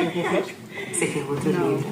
Seria outro livro.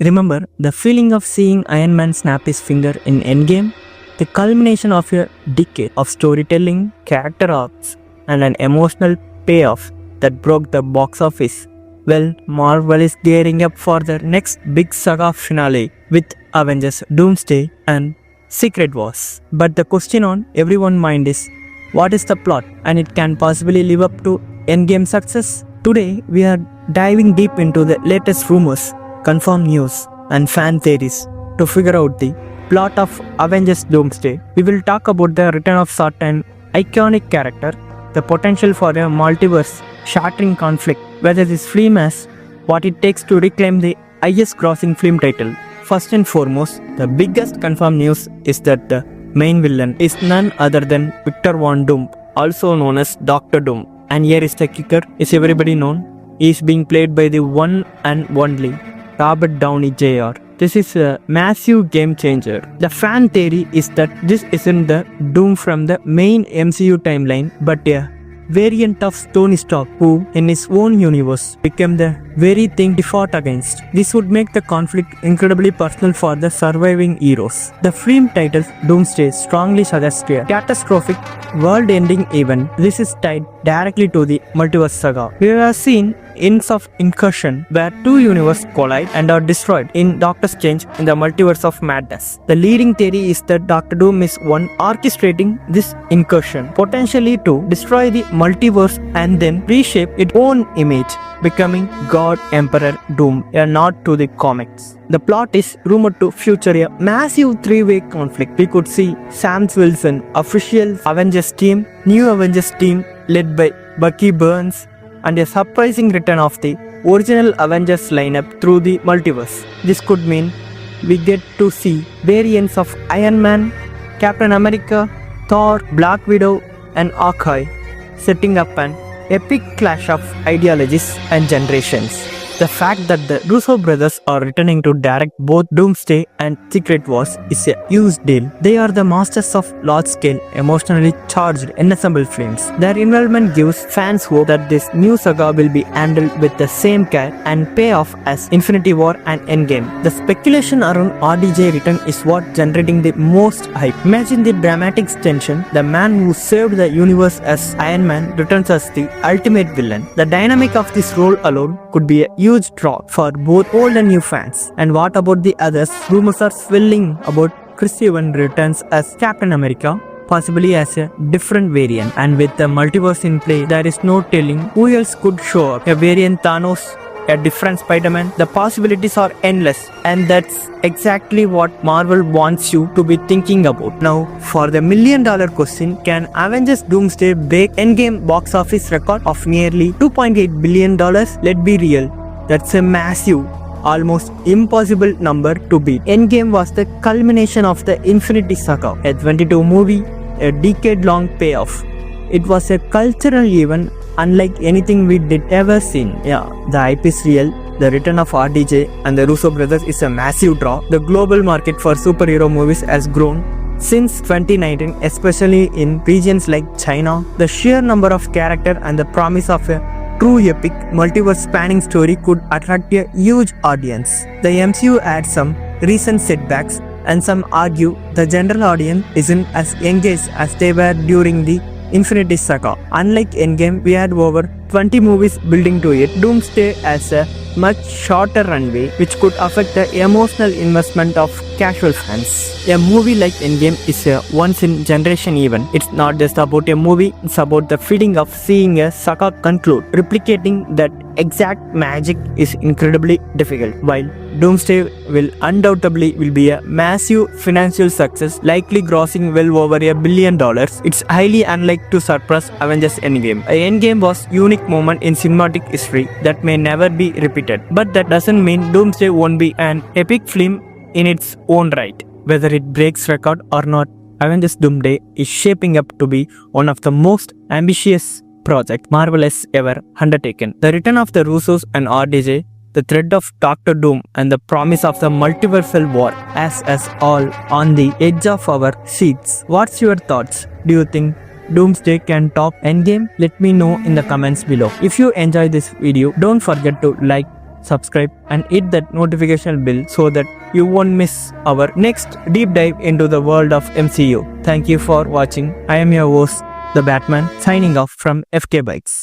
Remember the feeling of seeing Iron Man snap his finger in Endgame? The culmination of a decade of storytelling, character arcs, and an emotional payoff that broke the box office. Well, Marvel is gearing up for their next big saga finale with Avengers, Doomsday, and Secret Wars. But the question on everyone's mind is, what is the plot and it can possibly live up to Endgame success? Today, we are diving deep into the latest rumors, confirmed news, and fan theories to figure out the plot of Avengers Doomsday. We will talk about the return of certain iconic character, the potential for a multiverse shattering conflict, whether this film has what it takes to reclaim the highest grossing film title. First and foremost, the biggest confirmed news is that the main villain is none other than Victor Von Doom, also known as Dr. Doom. And here is the kicker, is everybody known? He is being played by the one and only Robert Downey Jr. This is a massive game changer. The fan theory is that this isn't the Doom from the main MCU timeline, but a variant of Tony Stark, who in his own universe became the very thing he fought against. This would make the conflict incredibly personal for the surviving heroes. The film title Doomsday strongly suggests a catastrophic world-ending event. This is tied directly to the multiverse saga. We have seen hints of incursion where two universes collide and are destroyed in Doctor Strange in the Multiverse of Madness. The leading theory is that Dr. Doom is one orchestrating this incursion, potentially to destroy the multiverse and then reshape its own image, becoming God Emperor Doom, a nod to the comics. The plot is rumored to feature a massive three-way conflict. We could see Sam Wilson, official Avengers team, new Avengers team led by Bucky Barnes, and a surprising return of the original Avengers lineup through the multiverse. This could mean we get to see variants of Iron Man, Captain America, Thor, Black Widow, and Hawkeye, setting up an epic clash of ideologies and generations. The fact that the Russo brothers are returning to direct both Doomsday and Secret Wars is a huge deal. They are the masters of large-scale, emotionally charged, ensemble films. Their involvement gives fans hope that this new saga will be handled with the same care and payoff as Infinity War and Endgame. The speculation around RDJ return is what generating the most hype. Imagine the dramatic tension. The man who saved the universe as Iron Man returns as the ultimate villain. The dynamic of this role alone could be a huge draw for both old and new fans. And what about the others? Rumors are swirling about Chris Evans returns as Captain America, possibly as a different variant. And with the multiverse in play, there is no telling who else could show up. A variant Thanos, a different Spider-Man. The possibilities are endless, and that's exactly what Marvel wants you to be thinking about. Now, for the $1 million question, can Avengers Doomsday break Endgame box office record of nearly $2.8 billion? Let's be real, that's a massive, almost impossible number to beat. Endgame was the culmination of the Infinity Saga, a 22 movie, a decade-long payoff. It was a cultural event unlike anything we did ever seen. Yeah, the hype is real. The return of RDJ and the Russo brothers is a massive draw. The global market for superhero movies has grown since 2019, especially in regions like China. The sheer number of characters and the promise of a true epic multiverse spanning story could attract a huge audience. The MCU had some recent setbacks, and some argue the general audience isn't as engaged as they were during the Infinity Saga. Unlike Endgame, we had over 20 movies building to it. Doomsday has a much shorter runway, which could affect the emotional investment of casual fans. A movie like Endgame is a once-in-generation event. It's not just about a movie, it's about the feeling of seeing a saga conclude. Replicating that exact magic is incredibly difficult. While Doomsday will undoubtedly be a massive financial success, likely grossing well over $1 billion, it's highly unlikely to surpass Avengers Endgame. Endgame was a unique moment in cinematic history that may never be repeated. But that doesn't mean Doomsday won't be an epic film in its own right. Whether it breaks record or not, Avengers Doomsday is shaping up to be one of the most ambitious projects Marvel has ever undertaken. The return of the Russos and RDJ, the threat of Dr. Doom, and the promise of the multiversal war has us all on the edge of our seats. What's your thoughts? Do you think Doomsday can top Endgame? Let me know in the comments below. If you enjoy this video, don't forget to like, subscribe and hit that notification bell so that you won't miss our next deep dive into the world of MCU. Thank you for watching. I am your host, the Batman, signing off from fkbytes.